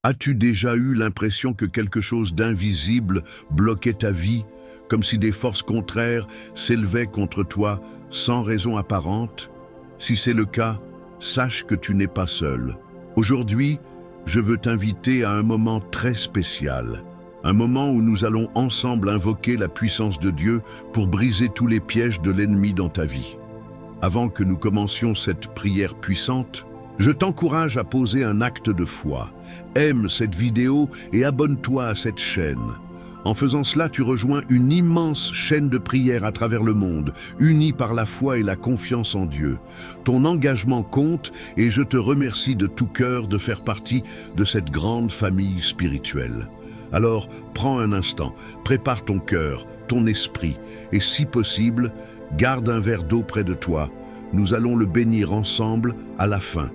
As-tu déjà eu l'impression que quelque chose d'invisible bloquait ta vie, comme si des forces contraires s'élevaient contre toi sans raison apparente? Si c'est le cas, sache que tu n'es pas seul. Aujourd'hui, je veux t'inviter à un moment très spécial, un moment où nous allons ensemble invoquer la puissance de Dieu pour briser tous les pièges de l'ennemi dans ta vie. Avant que nous commencions cette prière puissante, je t'encourage à poser un acte de foi. Aime cette vidéo et abonne-toi à cette chaîne. En faisant cela, tu rejoins une immense chaîne de prière à travers le monde, unie par la foi et la confiance en Dieu. Ton engagement compte et je te remercie de tout cœur de faire partie de cette grande famille spirituelle. Alors, prends un instant, prépare ton cœur, ton esprit et si possible, garde un verre d'eau près de toi. Nous allons le bénir ensemble à la fin.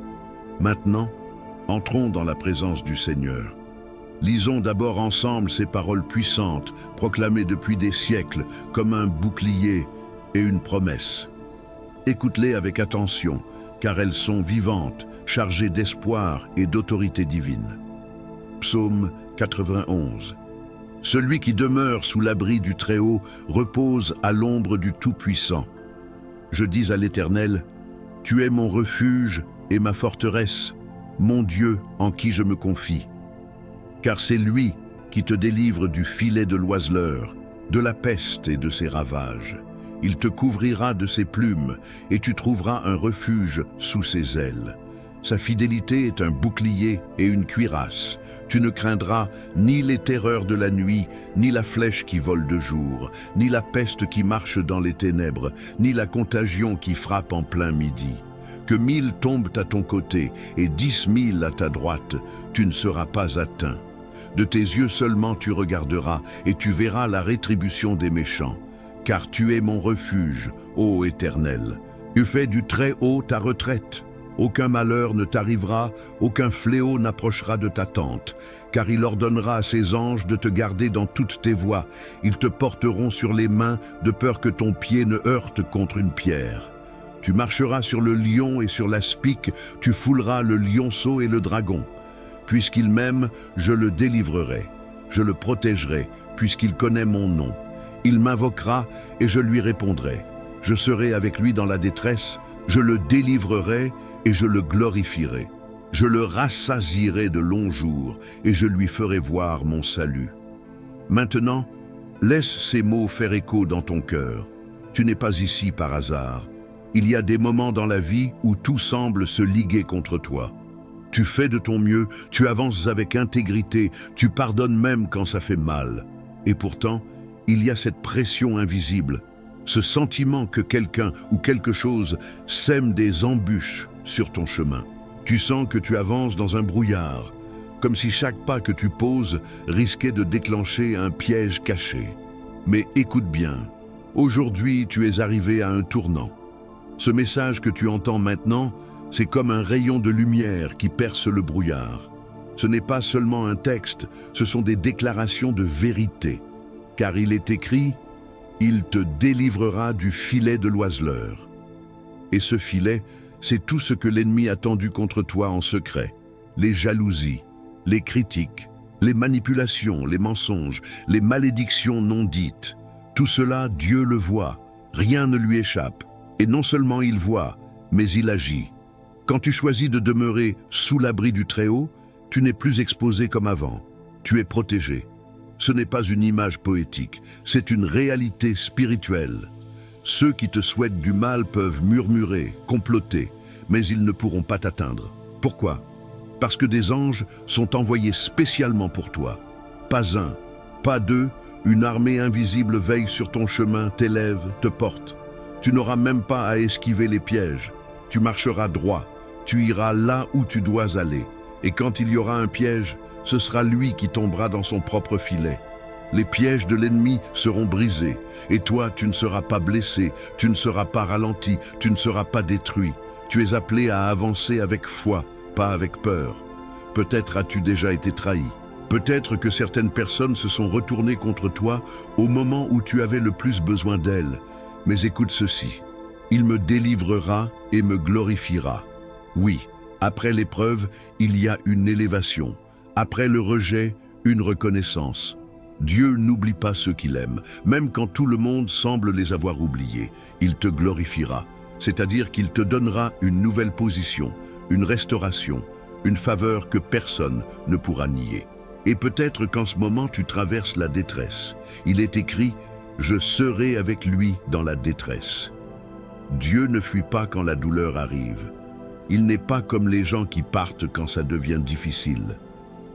Maintenant, entrons dans la présence du Seigneur. Lisons d'abord ensemble ces paroles puissantes, proclamées depuis des siècles, comme un bouclier et une promesse. Écoute-les avec attention, car elles sont vivantes, chargées d'espoir et d'autorité divine. Psaume 91. Celui qui demeure sous l'abri du Très-Haut repose à l'ombre du Tout-Puissant. Je dis à l'Éternel, « Tu es mon refuge et ma forteresse, mon Dieu en qui je me confie. » Car c'est lui qui te délivre du filet de l'oiseleur, de la peste et de ses ravages. Il te couvrira de ses plumes et tu trouveras un refuge sous ses ailes. Sa fidélité est un bouclier et une cuirasse. Tu ne craindras ni les terreurs de la nuit, ni la flèche qui vole de jour, ni la peste qui marche dans les ténèbres, ni la contagion qui frappe en plein midi. Que 1000 tombent à ton côté et 10 000 à ta droite, tu ne seras pas atteint. De tes yeux seulement tu regarderas et tu verras la rétribution des méchants. Car tu es mon refuge, ô Éternel. Tu fais du Très-Haut ta retraite. Aucun malheur ne t'arrivera, aucun fléau n'approchera de ta tente, car il ordonnera à ses anges de te garder dans toutes tes voies. Ils te porteront sur les mains de peur que ton pied ne heurte contre une pierre. Tu marcheras sur le lion et sur l'aspic, tu fouleras le lionceau et le dragon. Puisqu'il m'aime, je le délivrerai. Je le protégerai, puisqu'il connaît mon nom. Il m'invoquera et je lui répondrai. Je serai avec lui dans la détresse, je le délivrerai et je le glorifierai. Je le rassasierai de longs jours et je lui ferai voir mon salut. Maintenant, laisse ces mots faire écho dans ton cœur. Tu n'es pas ici par hasard. Il y a des moments dans la vie où tout semble se liguer contre toi. Tu fais de ton mieux, tu avances avec intégrité, tu pardonnes même quand ça fait mal. Et pourtant, il y a cette pression invisible, ce sentiment que quelqu'un ou quelque chose sème des embûches sur ton chemin. Tu sens que tu avances dans un brouillard, comme si chaque pas que tu poses risquait de déclencher un piège caché. Mais écoute bien, aujourd'hui tu es arrivé à un tournant. Ce message que tu entends maintenant, c'est comme un rayon de lumière qui perce le brouillard. Ce n'est pas seulement un texte, ce sont des déclarations de vérité. Car il est écrit, « Il te délivrera du filet de l'oiseleur. » Et ce filet, c'est tout ce que l'ennemi a tendu contre toi en secret. Les jalousies, les critiques, les manipulations, les mensonges, les malédictions non dites. Tout cela, Dieu le voit, rien ne lui échappe. Et non seulement il voit, mais il agit. Quand tu choisis de demeurer sous l'abri du Très-Haut, tu n'es plus exposé comme avant. Tu es protégé. Ce n'est pas une image poétique, c'est une réalité spirituelle. Ceux qui te souhaitent du mal peuvent murmurer, comploter, mais ils ne pourront pas t'atteindre. Pourquoi? Parce que des anges sont envoyés spécialement pour toi. Pas un, pas deux, une armée invisible veille sur ton chemin, t'élève, te porte. Tu n'auras même pas à esquiver les pièges. Tu marcheras droit, tu iras là où tu dois aller. Et quand il y aura un piège, ce sera lui qui tombera dans son propre filet. Les pièges de l'ennemi seront brisés, et toi, tu ne seras pas blessé, tu ne seras pas ralenti, tu ne seras pas détruit. Tu es appelé à avancer avec foi, pas avec peur. Peut-être as-tu déjà été trahi. Peut-être que certaines personnes se sont retournées contre toi au moment où tu avais le plus besoin d'elles. Mais écoute ceci, il me délivrera et me glorifiera. Oui, après l'épreuve, il y a une élévation, Après le rejet, une reconnaissance. Dieu n'oublie pas ceux qu'il aime, même quand tout le monde semble les avoir oubliés. Il te glorifiera, c'est-à-dire qu'il te donnera une nouvelle position, une restauration, une faveur que personne ne pourra nier. Et peut-être qu'en ce moment tu traverses la détresse. Il est écrit « Je serai avec lui dans la détresse ». Dieu ne fuit pas quand la douleur arrive. Il n'est pas comme les gens qui partent quand ça devient difficile.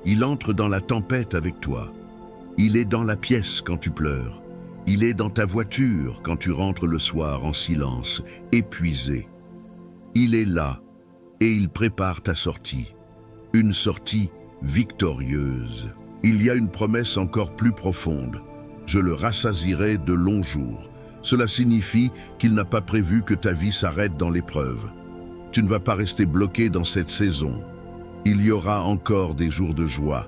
Il entre dans la tempête avec toi. Il est dans la pièce quand tu pleures. Il est dans ta voiture quand tu rentres le soir en silence, épuisé. Il est là et il prépare ta sortie. Une sortie victorieuse. Il y a une promesse encore plus profonde. Je le rassasierai de longs jours. Cela signifie qu'il n'a pas prévu que ta vie s'arrête dans l'épreuve. Tu ne vas pas rester bloqué dans cette saison. Il y aura encore des jours de joie,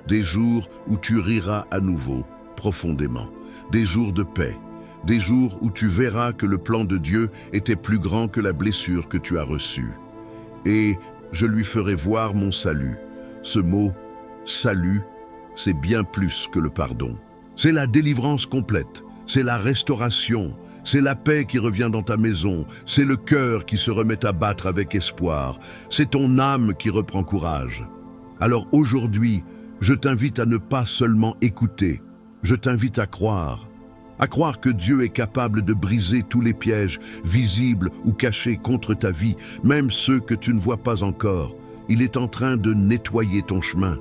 des jours où tu riras à nouveau, profondément, des jours de paix, des jours où tu verras que le plan de Dieu était plus grand que la blessure que tu as reçue. Et je lui ferai voir mon salut. Ce mot « salut », c'est bien plus que le pardon. C'est la délivrance complète, c'est la restauration, c'est la paix qui revient dans ta maison, c'est le cœur qui se remet à battre avec espoir, c'est ton âme qui reprend courage. Alors aujourd'hui, je t'invite à ne pas seulement écouter, je t'invite à croire que Dieu est capable de briser tous les pièges visibles ou cachés contre ta vie, même ceux que tu ne vois pas encore. Il est en train de nettoyer ton chemin.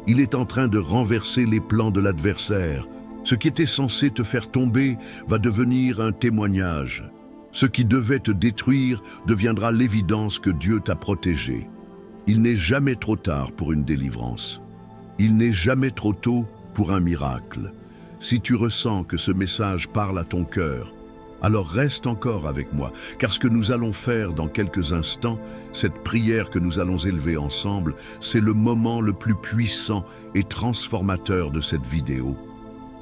Il est en train de renverser les plans de l'adversaire. Ce qui était censé te faire tomber va devenir un témoignage. Ce qui devait te détruire deviendra l'évidence que Dieu t'a protégé. Il n'est jamais trop tard pour une délivrance. Il n'est jamais trop tôt pour un miracle. Si tu ressens que ce message parle à ton cœur, alors reste encore avec moi, car ce que nous allons faire dans quelques instants, cette prière que nous allons élever ensemble, c'est le moment le plus puissant et transformateur de cette vidéo.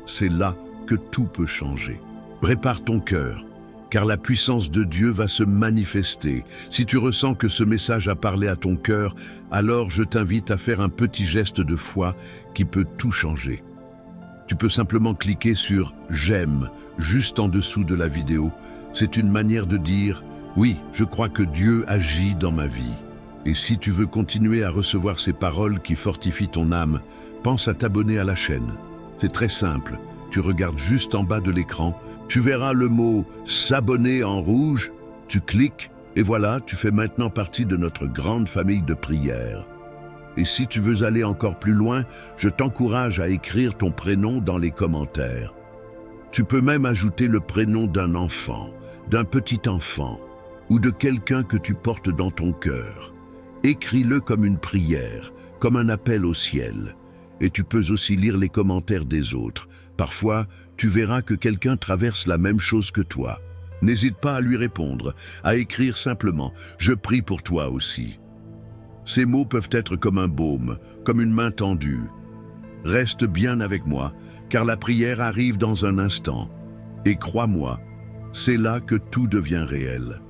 C'est là que tout peut changer. Prépare ton cœur, car la puissance de Dieu va se manifester. Si tu ressens que ce message a parlé à ton cœur, alors je t'invite à faire un petit geste de foi qui peut tout changer. Tu peux simplement cliquer sur « J'aime » juste en dessous de la vidéo. C'est une manière de dire « Oui, je crois que Dieu agit dans ma vie ». Et si tu veux continuer à recevoir ces paroles qui fortifient ton âme, pense à t'abonner à la chaîne. C'est très simple, tu regardes juste en bas de l'écran, tu verras le mot « S'abonner » en rouge, tu cliques et voilà, tu fais maintenant partie de notre grande famille de prières. Et si tu veux aller encore plus loin, je t'encourage à écrire ton prénom dans les commentaires. Tu peux même ajouter le prénom d'un enfant, d'un petit enfant, ou de quelqu'un que tu portes dans ton cœur. Écris-le comme une prière, comme un appel au ciel. Et tu peux aussi lire les commentaires des autres. Parfois, tu verras que quelqu'un traverse la même chose que toi. N'hésite pas à lui répondre, à écrire simplement « Je prie pour toi aussi ». Ces mots peuvent être comme un baume, comme une main tendue. Reste bien avec moi, car la prière arrive dans un instant. Et crois-moi, c'est là que tout devient réel.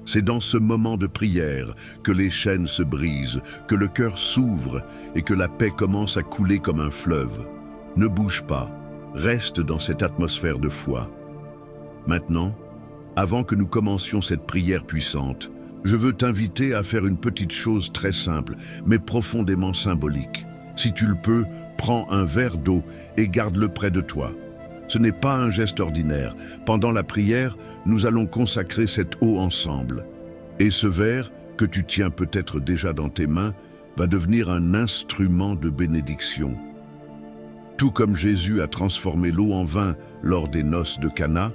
C'est dans ce moment de prière que les chaînes se brisent, que le cœur s'ouvre et que la paix commence à couler comme un fleuve. Ne bouge pas, reste dans cette atmosphère de foi. Maintenant, avant que nous commencions cette prière puissante, je veux t'inviter à faire une petite chose très simple, mais profondément symbolique. Si tu le peux, prends un verre d'eau et garde-le près de toi. Ce n'est pas un geste ordinaire. Pendant la prière, nous allons consacrer cette eau ensemble. Et ce verre, que tu tiens peut-être déjà dans tes mains, va devenir un instrument de bénédiction. Tout comme Jésus a transformé l'eau en vin lors des noces de Cana,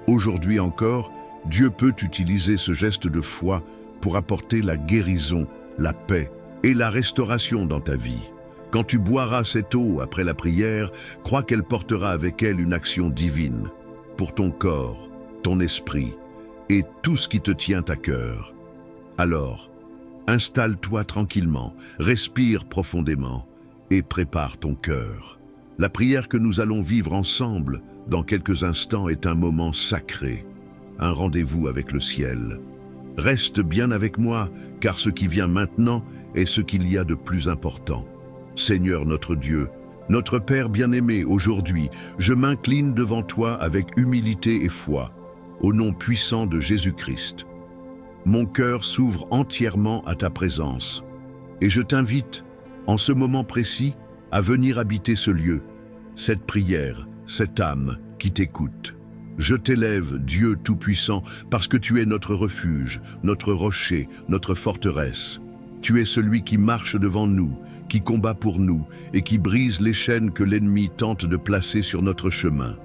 aujourd'hui encore, Dieu peut utiliser ce geste de foi pour apporter la guérison, la paix et la restauration dans ta vie. Quand tu boiras cette eau après la prière, crois qu'elle portera avec elle une action divine pour ton corps, ton esprit et tout ce qui te tient à cœur. Alors, installe-toi tranquillement, respire profondément et prépare ton cœur. La prière que nous allons vivre ensemble dans quelques instants est un moment sacré, un rendez-vous avec le ciel. Reste bien avec moi, car ce qui vient maintenant est ce qu'il y a de plus important. Seigneur notre Dieu, notre Père bien-aimé, aujourd'hui, je m'incline devant toi avec humilité et foi, au nom puissant de Jésus-Christ. Mon cœur s'ouvre entièrement à ta présence, et je t'invite, en ce moment précis, à venir habiter ce lieu, cette prière, cette âme qui t'écoute. Je t'élève, Dieu Tout-Puissant, parce que tu es notre refuge, notre rocher, notre forteresse. Tu es celui qui marche devant nous, qui combat pour nous et qui brise les chaînes que l'ennemi tente de placer sur notre chemin.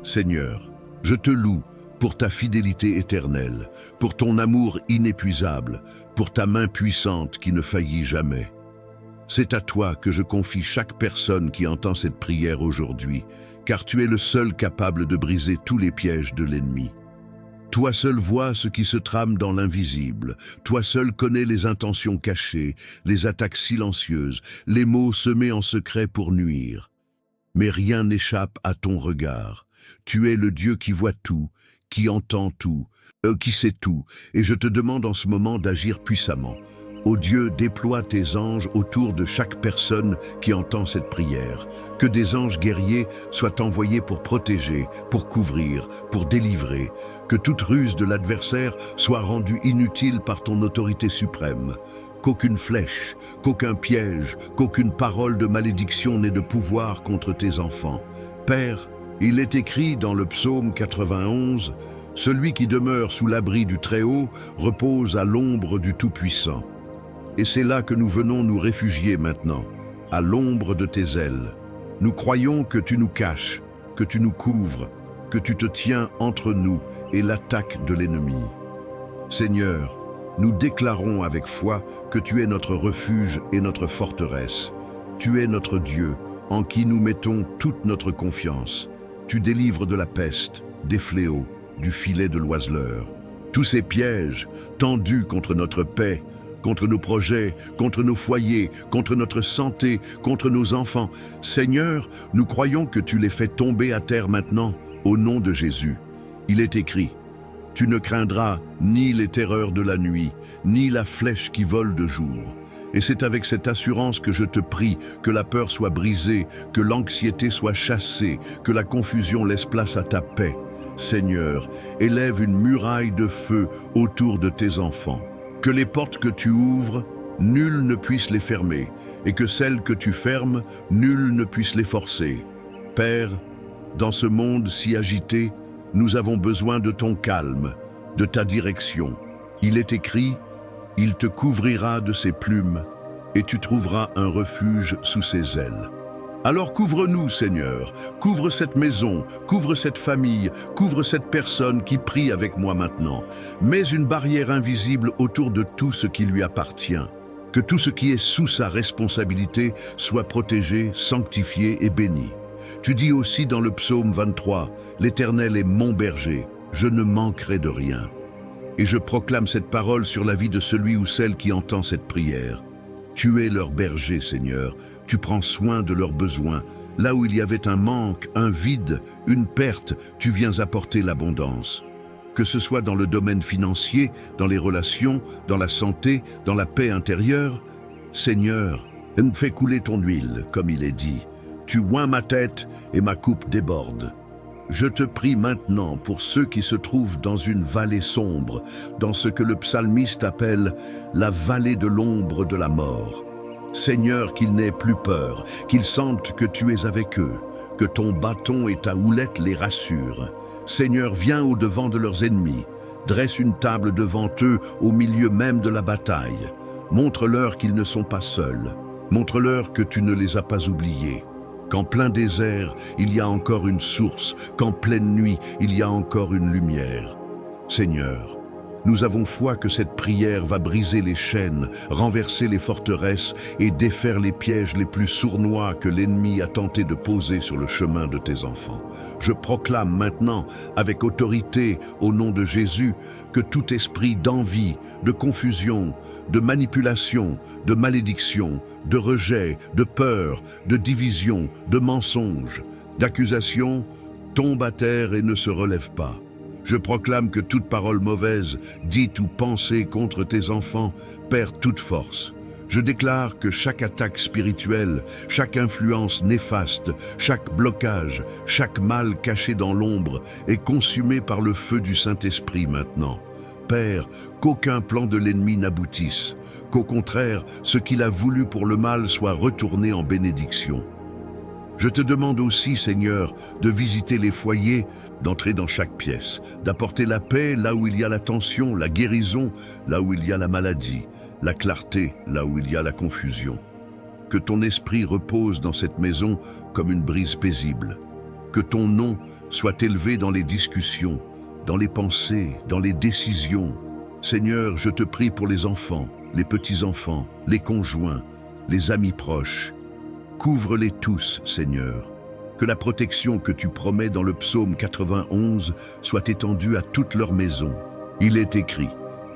Seigneur, je te loue pour ta fidélité éternelle, pour ton amour inépuisable, pour ta main puissante qui ne faillit jamais. C'est à toi que je confie chaque personne qui entend cette prière aujourd'hui, car tu es le seul capable de briser tous les pièges de l'ennemi. Toi seul vois ce qui se trame dans l'invisible. Toi seul connais les intentions cachées, les attaques silencieuses, les mots semés en secret pour nuire. Mais rien n'échappe à ton regard. Tu es le Dieu qui voit tout, qui entend tout, qui sait tout, et je te demande en ce moment d'agir puissamment. Ô Dieu, déploie tes anges autour de chaque personne qui entend cette prière. Que des anges guerriers soient envoyés pour protéger, pour couvrir, pour délivrer. Que toute ruse de l'adversaire soit rendue inutile par ton autorité suprême. Qu'aucune flèche, qu'aucun piège, qu'aucune parole de malédiction n'ait de pouvoir contre tes enfants. Père, il est écrit dans le psaume 91, « Celui qui demeure sous l'abri du Très-Haut repose à l'ombre du Tout-Puissant. » Et c'est là que nous venons nous réfugier maintenant, à l'ombre de tes ailes. Nous croyons que tu nous caches, que tu nous couvres, que tu te tiens entre nous et l'attaque de l'ennemi. Seigneur, nous déclarons avec foi que tu es notre refuge et notre forteresse. Tu es notre Dieu, en qui nous mettons toute notre confiance. Tu délivres de la peste, des fléaux, du filet de l'oiseleur. Tous ces pièges, tendus contre notre paix, contre nos projets, contre nos foyers, contre notre santé, contre nos enfants. Seigneur, nous croyons que tu les fais tomber à terre maintenant, au nom de Jésus. Il est écrit, « Tu ne craindras ni les terreurs de la nuit, ni la flèche qui vole de jour. » Et c'est avec cette assurance que je te prie que la peur soit brisée, que l'anxiété soit chassée, que la confusion laisse place à ta paix. Seigneur, élève une muraille de feu autour de tes enfants. Que les portes que tu ouvres, nul ne puisse les fermer, et que celles que tu fermes, nul ne puisse les forcer. Père, dans ce monde si agité, nous avons besoin de ton calme, de ta direction. Il est écrit, « Il te couvrira de ses plumes, et tu trouveras un refuge sous ses ailes. » Alors couvre-nous, Seigneur, couvre cette maison, couvre cette famille, couvre cette personne qui prie avec moi maintenant. Mets une barrière invisible autour de tout ce qui lui appartient. Que tout ce qui est sous sa responsabilité soit protégé, sanctifié et béni. Tu dis aussi dans le psaume 23, « L'Éternel est mon berger, je ne manquerai de rien. » Et je proclame cette parole sur la vie de celui ou celle qui entend cette prière. Tu es leur berger, Seigneur. Tu prends soin de leurs besoins. Là où il y avait un manque, un vide, une perte, tu viens apporter l'abondance. Que ce soit dans le domaine financier, dans les relations, dans la santé, dans la paix intérieure, Seigneur, fais couler ton huile, comme il est dit. Tu oins ma tête et ma coupe déborde. Je te prie maintenant pour ceux qui se trouvent dans une vallée sombre, dans ce que le psalmiste appelle la vallée de l'ombre de la mort. Seigneur, qu'ils n'aient plus peur, qu'ils sentent que tu es avec eux, que ton bâton et ta houlette les rassurent. Seigneur, viens au-devant de leurs ennemis, dresse une table devant eux au milieu même de la bataille. Montre-leur qu'ils ne sont pas seuls, montre-leur que tu ne les as pas oubliés. Qu'en plein désert, il y a encore une source, qu'en pleine nuit, il y a encore une lumière. Seigneur, nous avons foi que cette prière va briser les chaînes, renverser les forteresses et défaire les pièges les plus sournois que l'ennemi a tenté de poser sur le chemin de tes enfants. Je proclame maintenant, avec autorité, au nom de Jésus, que tout esprit d'envie, de confusion, de manipulation, de malédiction, de rejet, de peur, de division, de mensonge, d'accusation, tombe à terre et ne se relève pas. Je proclame que toute parole mauvaise, dite ou pensée contre tes enfants, perd toute force. Je déclare que chaque attaque spirituelle, chaque influence néfaste, chaque blocage, chaque mal caché dans l'ombre est consumé par le feu du Saint-Esprit maintenant. Père, qu'aucun plan de l'ennemi n'aboutisse, qu'au contraire, ce qu'il a voulu pour le mal soit retourné en bénédiction. Je te demande aussi, Seigneur, de visiter les foyers, d'entrer dans chaque pièce, d'apporter la paix là où il y a la tension, la guérison là où il y a la maladie, la clarté là où il y a la confusion. Que ton esprit repose dans cette maison comme une brise paisible. Que ton nom soit élevé dans les discussions, dans les pensées, dans les décisions. Seigneur, je te prie pour les enfants, les petits-enfants, les conjoints, les amis proches. Couvre-les tous, Seigneur. Que la protection que tu promets dans le psaume 91 soit étendue à toute leur maison. Il est écrit: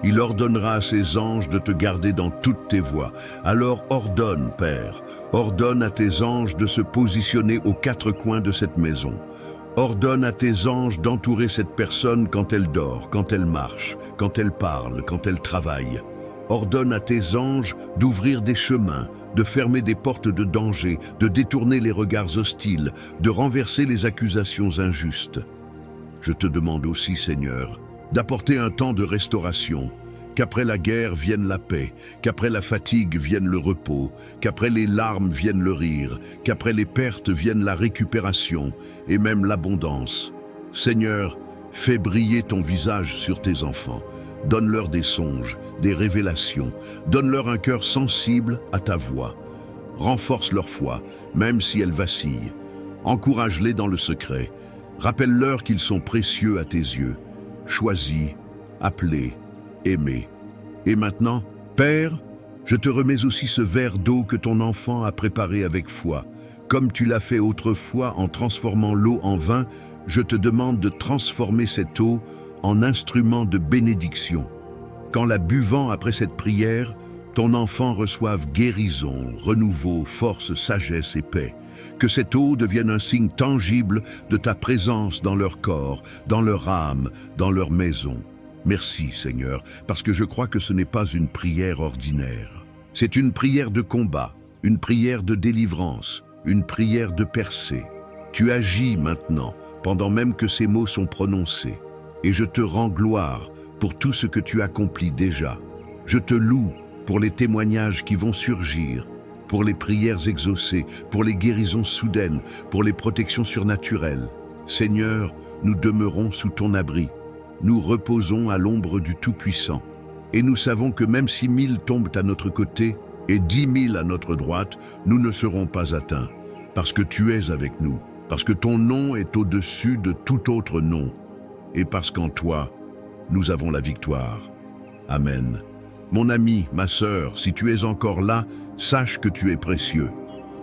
il ordonnera à ses anges de te garder dans toutes tes voies. Alors ordonne, Père, ordonne à tes anges de se positionner aux quatre coins de cette maison. Ordonne à tes anges d'entourer cette personne quand elle dort, quand elle marche, quand elle parle, quand elle travaille. Ordonne à tes anges d'ouvrir des chemins, de fermer des portes de danger, de détourner les regards hostiles, de renverser les accusations injustes. Je te demande aussi, Seigneur, d'apporter un temps de restauration, qu'après la guerre vienne la paix, qu'après la fatigue vienne le repos, qu'après les larmes vienne le rire, qu'après les pertes vienne la récupération et même l'abondance. Seigneur, fais briller ton visage sur tes enfants. Donne-leur des songes, des révélations. Donne-leur un cœur sensible à ta voix. Renforce leur foi, même si elle vacille. Encourage-les dans le secret. Rappelle-leur qu'ils sont précieux à tes yeux. Choisis, appelés, aimés. Et maintenant, Père, je te remets aussi ce verre d'eau que ton enfant a préparé avec foi. Comme tu l'as fait autrefois en transformant l'eau en vin, je te demande de transformer cette eau en instrument de bénédiction. Qu'en la buvant après cette prière, ton enfant reçoive guérison, renouveau, force, sagesse et paix. Que cette eau devienne un signe tangible de ta présence dans leur corps, dans leur âme, dans leur maison. Merci, Seigneur, parce que je crois que ce n'est pas une prière ordinaire. C'est une prière de combat, une prière de délivrance, une prière de percée. Tu agis maintenant, pendant même que ces mots sont prononcés. Et je te rends gloire pour tout ce que tu accomplis déjà. Je te loue pour les témoignages qui vont surgir, pour les prières exaucées, pour les guérisons soudaines, pour les protections surnaturelles. Seigneur, nous demeurons sous ton abri. Nous reposons à l'ombre du Tout-Puissant. Et nous savons que même si 1000 tombent à notre côté et 10 000 à notre droite, nous ne serons pas atteints, parce que tu es avec nous, parce que ton nom est au-dessus de tout autre nom. Et parce qu'en toi, nous avons la victoire. Amen. Mon ami, ma sœur, si tu es encore là, sache que tu es précieux.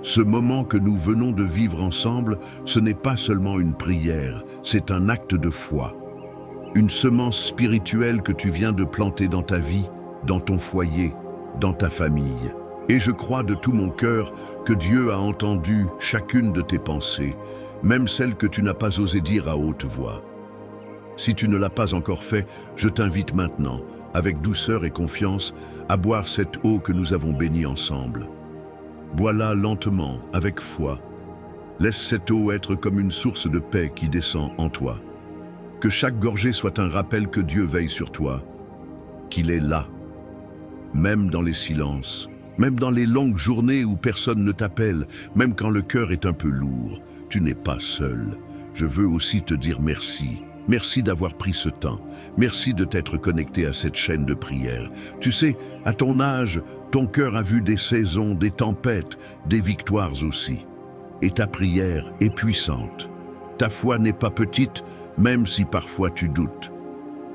Ce moment que nous venons de vivre ensemble, ce n'est pas seulement une prière, c'est un acte de foi. Une semence spirituelle que tu viens de planter dans ta vie, dans ton foyer, dans ta famille. Et je crois de tout mon cœur que Dieu a entendu chacune de tes pensées, même celles que tu n'as pas osé dire à haute voix. Si tu ne l'as pas encore fait, je t'invite maintenant, avec douceur et confiance, à boire cette eau que nous avons bénie ensemble. Bois-la lentement, avec foi. Laisse cette eau être comme une source de paix qui descend en toi. Que chaque gorgée soit un rappel que Dieu veille sur toi, qu'il est là, même dans les silences, même dans les longues journées où personne ne t'appelle, même quand le cœur est un peu lourd. Tu n'es pas seul. Je veux aussi te dire merci. Merci d'avoir pris ce temps. Merci de t'être connecté à cette chaîne de prière. Tu sais, à ton âge, ton cœur a vu des saisons, des tempêtes, des victoires aussi. Et ta prière est puissante. Ta foi n'est pas petite, même si parfois tu doutes.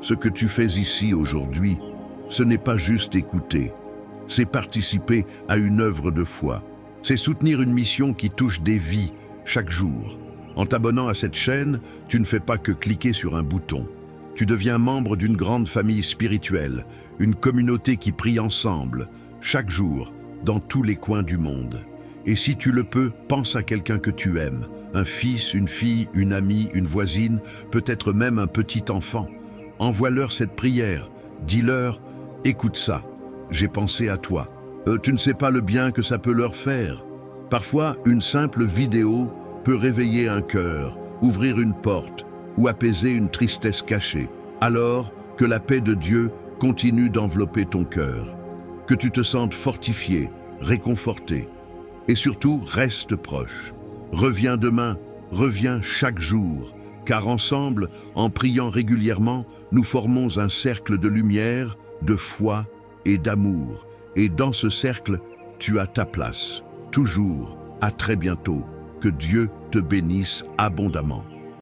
Ce que tu fais ici aujourd'hui, ce n'est pas juste écouter. C'est participer à une œuvre de foi. C'est soutenir une mission qui touche des vies chaque jour. En t'abonnant à cette chaîne, tu ne fais pas que cliquer sur un bouton. Tu deviens membre d'une grande famille spirituelle, une communauté qui prie ensemble, chaque jour, dans tous les coins du monde. Et si tu le peux, pense à quelqu'un que tu aimes, un fils, une fille, une amie, une voisine, peut-être même un petit enfant. Envoie-leur cette prière, dis-leur « Écoute ça, j'ai pensé à toi, Tu ne sais pas le bien que ça peut leur faire. Parfois, une simple vidéo peut réveiller un cœur, ouvrir une porte ou apaiser une tristesse cachée. Alors que la paix de Dieu continue d'envelopper ton cœur. Que tu te sentes fortifié, réconforté. Et surtout, reste proche. Reviens demain, reviens chaque jour, car ensemble, en priant régulièrement, nous formons un cercle de lumière, de foi et d'amour. Et dans ce cercle, tu as ta place. Toujours, à très bientôt. Que Dieu te bénisse abondamment.